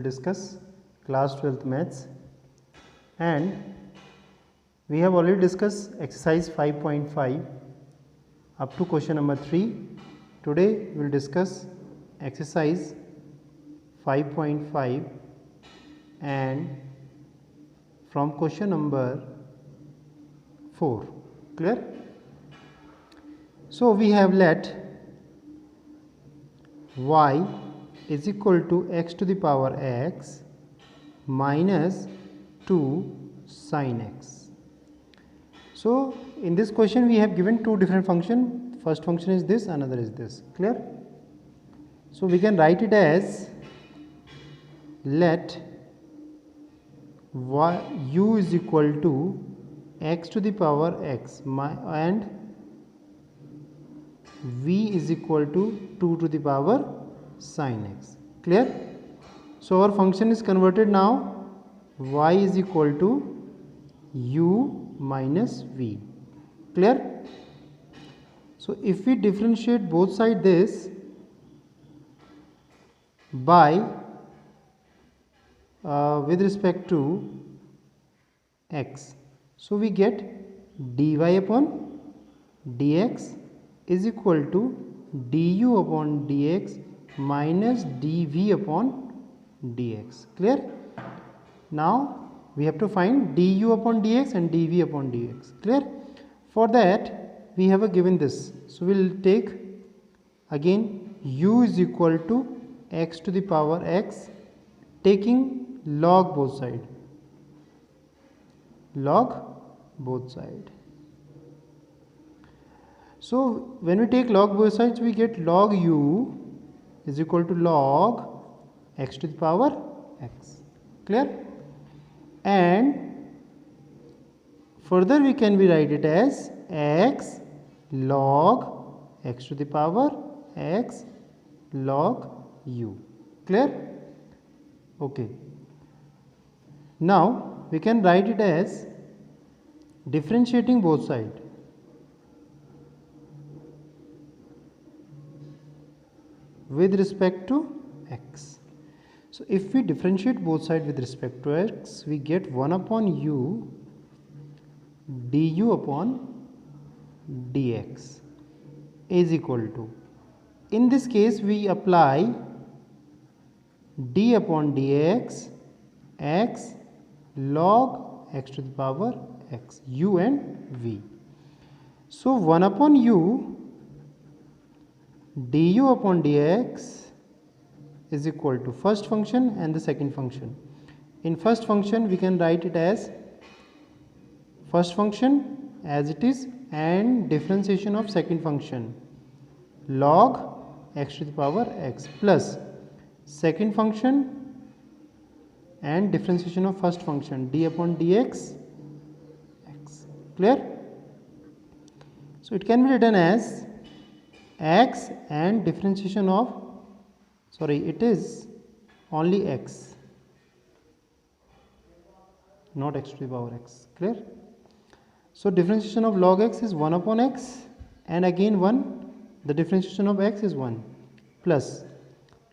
discuss class 12th maths, and we have already discussed exercise 5.5 up to question number 3. Today we will discuss exercise 5.5 and from question number 4. Clear? So we have let y is equal to x to the power x minus 2 sin x. So in this question we have given two different functions. First function is this, another is this. Clear? So we can write it as let u is equal to x to the power x and v is equal to 2 to the power sin x. Clear? So our function is converted now. Y is equal to u minus v. Clear? So if we differentiate both sides this by with respect to x, so we get dy upon dx is equal to du upon dx minus dv upon dx. Clear? Now we have to find du upon dx and dv upon dx. Clear? For that we have given this, so we will take again u is equal to x to the power x, taking log both side, So when we take log both sides, we get log u is equal to log x to the power x. Clear? And further we can write it as x log x to the power x log u. Clear? Okay. Now we can write it as differentiating both sides. With respect to x. So if we differentiate both sides with respect to x, we get 1 upon u du upon dx is equal to, in this case we apply d upon dx x log x to the power x, u and v. So 1 upon u du upon dx is equal to first function and the second function. In first function we can write it as first function as it is and differentiation of second function log x to the power x plus second function and differentiation of first function d upon dx x. Clear? So it can be written as x and differentiation of, it is only x, not x to the power x. Clear? So differentiation of log x is 1 upon x and again 1, the differentiation of x is 1 plus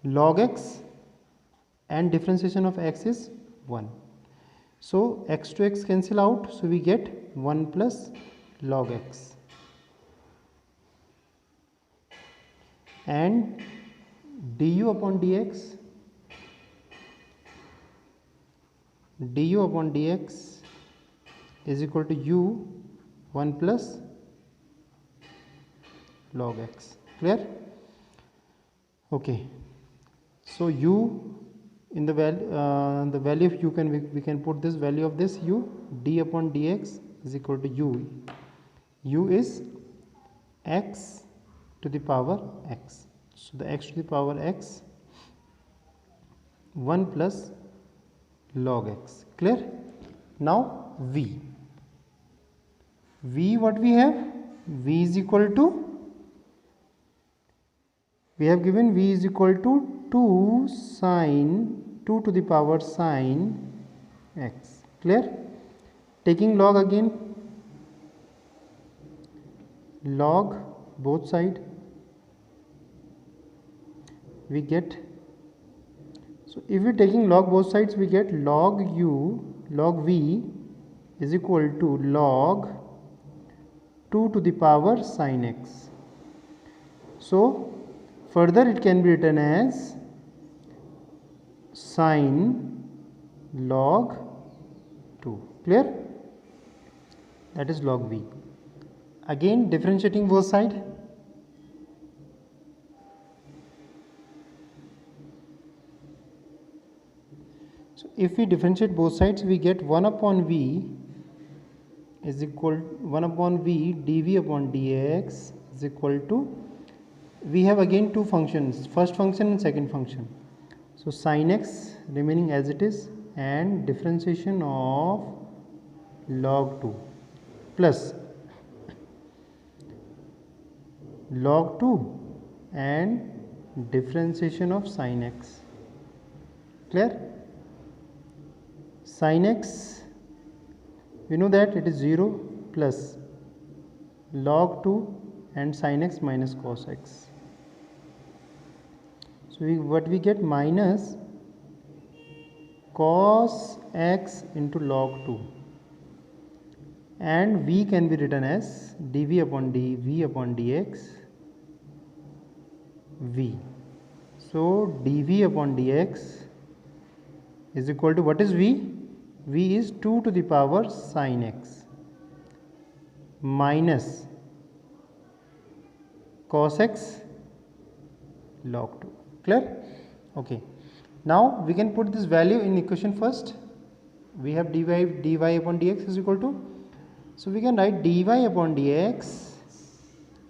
log x and differentiation of x is 1. So x to x cancel out, so we get 1 plus log x. And du upon dx is equal to u 1 plus log x. Clear? Okay. So u in the value of u we can put this value of this u, d upon dx is equal to u is x to the power x. So the x to the power x 1 plus log x. Clear? Now v what we have? V is equal to, we have given v is equal to 2 to the power sin x. Clear? Taking log again, log both side, we get So if we taking log both sides, we get log u log v is equal to log 2 to the power sin x. So further it can be written as sin log 2. Clear? That is log v. Again differentiating both sides. So if we differentiate both sides, we get 1 upon v is equal 1 upon v dv upon dx is equal to, we have again two functions, first function and second function. So sin x remaining as it is and differentiation of log 2 plus log 2 and differentiation of sin x. Clear? Sin x, we know that it is 0 plus log 2 and sin x minus cos x. So what we get minus cos x into log 2, and v can be written as dv upon dv upon dx v. So dv upon dx is equal to, what is v? V is 2 to the power sin x minus cos x log 2. Clear? Okay. Now we can put this value in equation first. We have dy upon dx is equal to, so we can write dy upon dx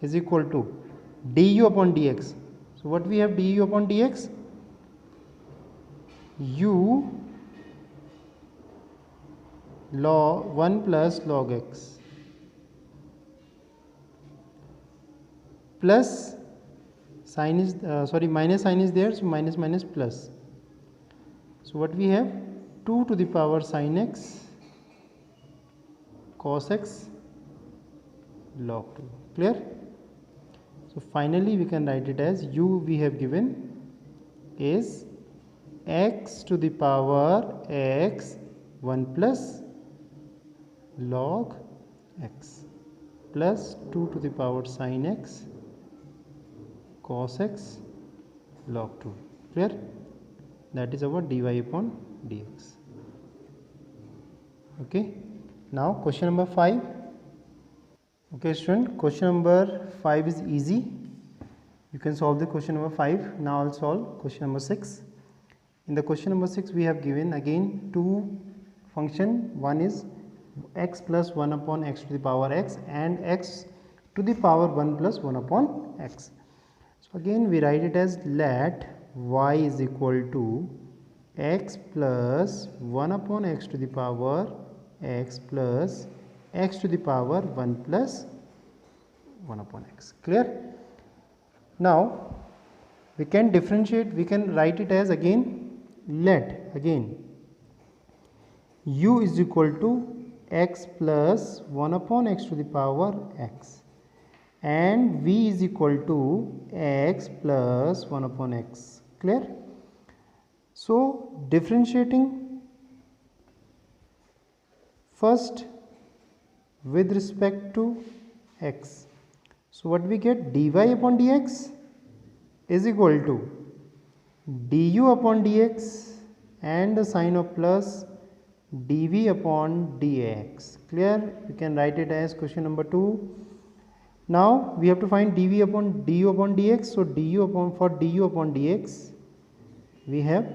is equal to du upon dx. So what we have du upon dx? U log 1 plus log x plus sign is minus sign is there, so minus minus plus. So what we have 2 to the power sin x cos x log 2. Clear? So finally we can write it as u we have given is x to the power x 1 plus log x plus 2 to the power sin x cos x log 2. Clear? That is our dy upon dx. Okay. Now question number 5. Okay student, question number 5 is easy. You can solve the question number 5. Now I'll solve question number 6. In the question number 6 we have given again two function. One is x plus 1 upon x to the power x and x to the power 1 plus 1 upon x. So again we write it as let y is equal to x plus 1 upon x to the power x plus x to the power 1 plus 1 upon x. Clear? Now we can differentiate, we can write it as again let again u is equal to x plus 1 upon x to the power x and v is equal to x plus 1 upon x. Clear? So differentiating first with respect to x. So what we get, dy upon dx is equal to du upon dx and the sign of plus dv upon dx. Clear? We can write it as question number 2. Now we have to find dv upon du upon dx. So du upon dx we have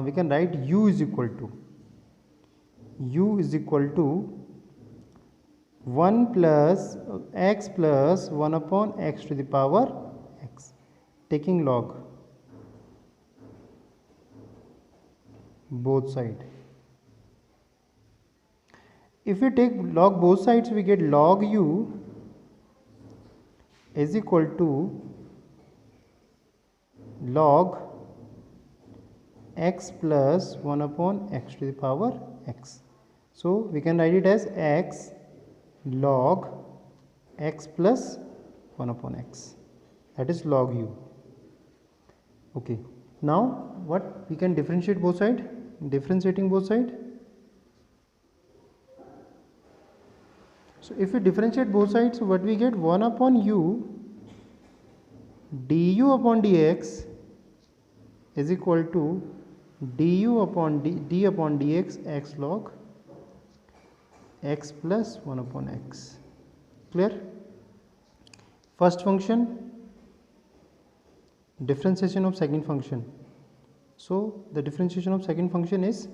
we can write u is equal to 1 plus x plus 1 upon x to the power x, taking log both sides. If we take log both sides, we get log u is equal to log x plus 1 upon x to the power x. So we can write it as x log x plus 1 upon x, that is log u. Okay. Now what, we can differentiate both side. Differentiating both side, so if we differentiate both sides, so what we get, 1 upon u du upon dx is equal to du upon d upon dx x log x plus 1 upon x. Clear? First function, differentiation of second function. So the differentiation of second function is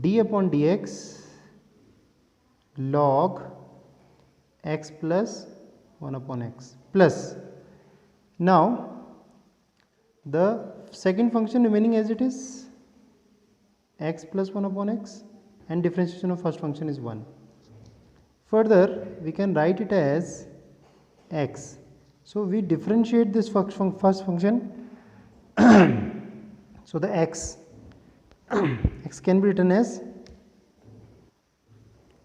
d upon dx log x plus 1 upon x plus, now the second function remaining as it is, x plus 1 upon x, and differentiation of first function is 1. Further we can write it as x. So we differentiate this first function. So the x x can be written as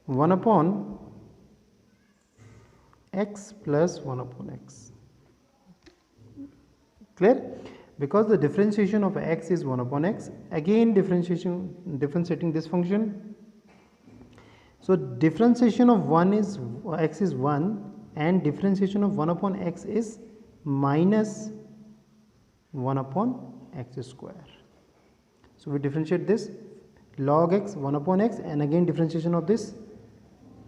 1 upon x plus 1 upon x. Clear? Because the differentiation of x is 1 upon x, again differentiating this function. So differentiation of 1 is x is 1, and differentiation of 1 upon x is minus 1 upon x square. So we differentiate this log x 1 upon x, and again differentiation of this.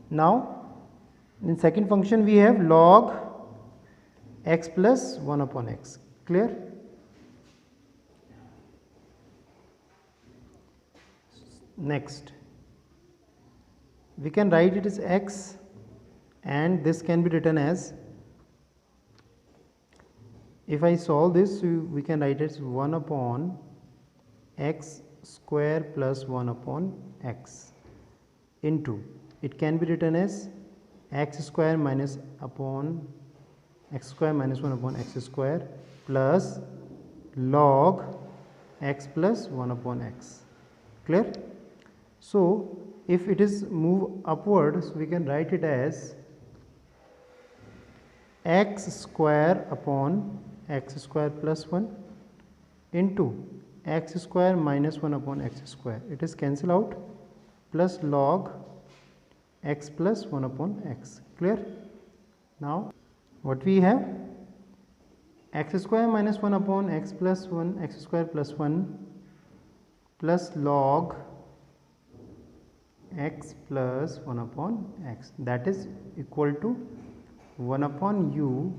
Now in second function we have log x plus 1 upon x. Clear? Next we can write it as x, and this can be written as, if I solve this, we can write it as 1 upon x square plus 1 upon x into, it can be written as x square minus upon x square minus 1 upon x square plus log x plus 1 upon x. Clear? So if it is move upwards, we can write it as x square upon x square plus 1 into x square minus 1 upon x square. It is cancel out, plus log x plus 1 upon x. Clear? Now what we have, x square minus 1 upon x plus 1 x square plus 1 plus log x plus 1 upon x, that is equal to 1 upon u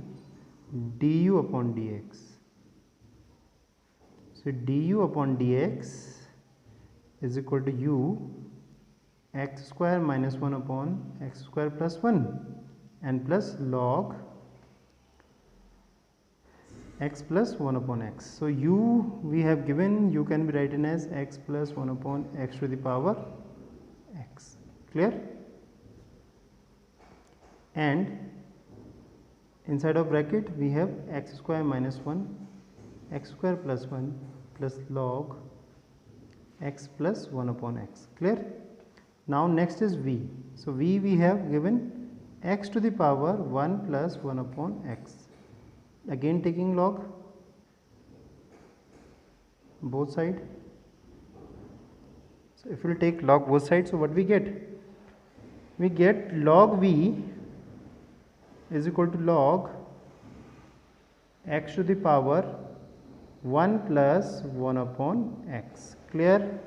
du upon dx. So du upon dx is equal to u x square minus 1 upon x square plus 1 and plus log x plus 1 upon x. So u we have given, u can be written as x plus 1 upon x to the power x. Clear? And inside of bracket we have x square minus 1 x square plus 1 plus log x plus 1 upon x. Clear? Now next is v. So v we have given x to the power 1 plus 1 upon x, again taking log both side. So if we will take log both sides, so what we get? We get log v is equal to log x to the power 1 plus 1 upon x. Clear?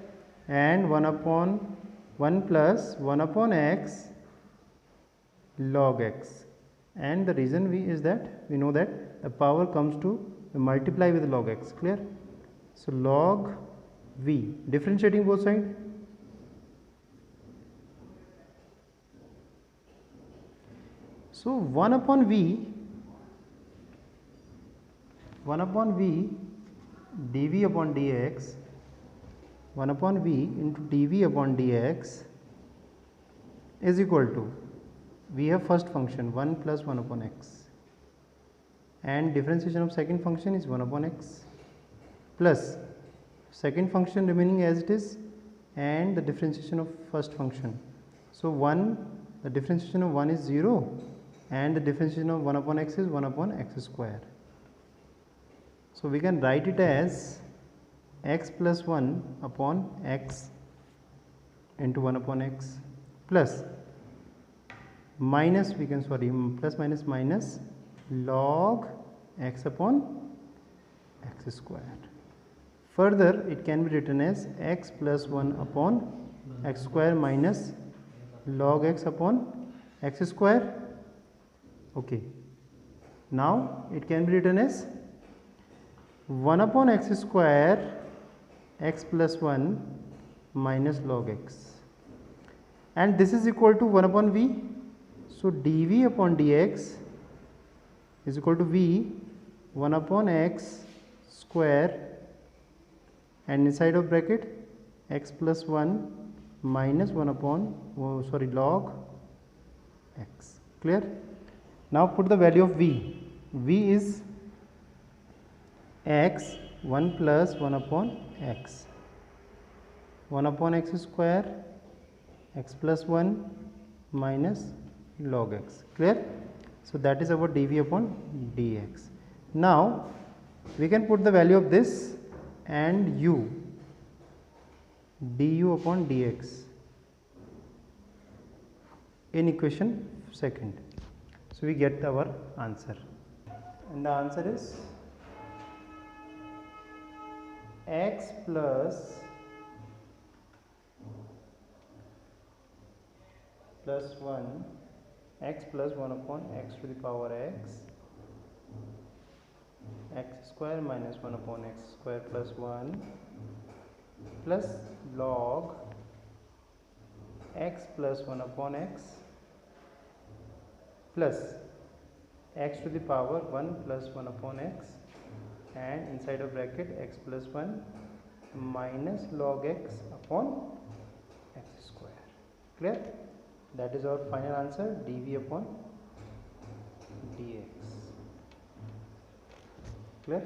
And 1 upon 1 plus 1 upon x log x, and the reason we is that we know that the power comes to multiply with log x. Clear? So log v, differentiating both sides. So 1 upon v dv upon dx, 1 upon v into dv upon dx is equal to, we have first function 1 plus 1 upon x, and differentiation of second function is 1 upon x plus second function remaining as it is, and the differentiation of first function. So 1, the differentiation of 1 is 0, and the differentiation of 1 upon x is 1 upon x square. So we can write it as x plus 1 upon x into 1 upon x plus minus, we can plus minus minus log x upon x square. Further, it can be written as x plus 1 upon x square minus log x upon x square. Okay. Now it can be written as 1 upon x square x plus 1 minus log x, and this is equal to 1 upon v. So dv upon dx is equal to v 1 upon x square and inside of bracket x plus 1 minus 1 upon log x. Clear? Now put the value of v. V is x 1 plus 1 upon x, 1 upon x square x plus 1 minus log x. Clear? So that is our dv upon dx. Now we can put the value of this and u, du upon dx, in equation second. So we get our answer, and the answer is x plus 1 x plus 1 upon x to the power x square minus 1 upon x square plus 1 plus log x plus 1 upon x plus x to the power 1 plus 1 upon x and inside of bracket x plus 1 minus log x upon x square. Clear? That is our final answer, dv upon dx. Clear?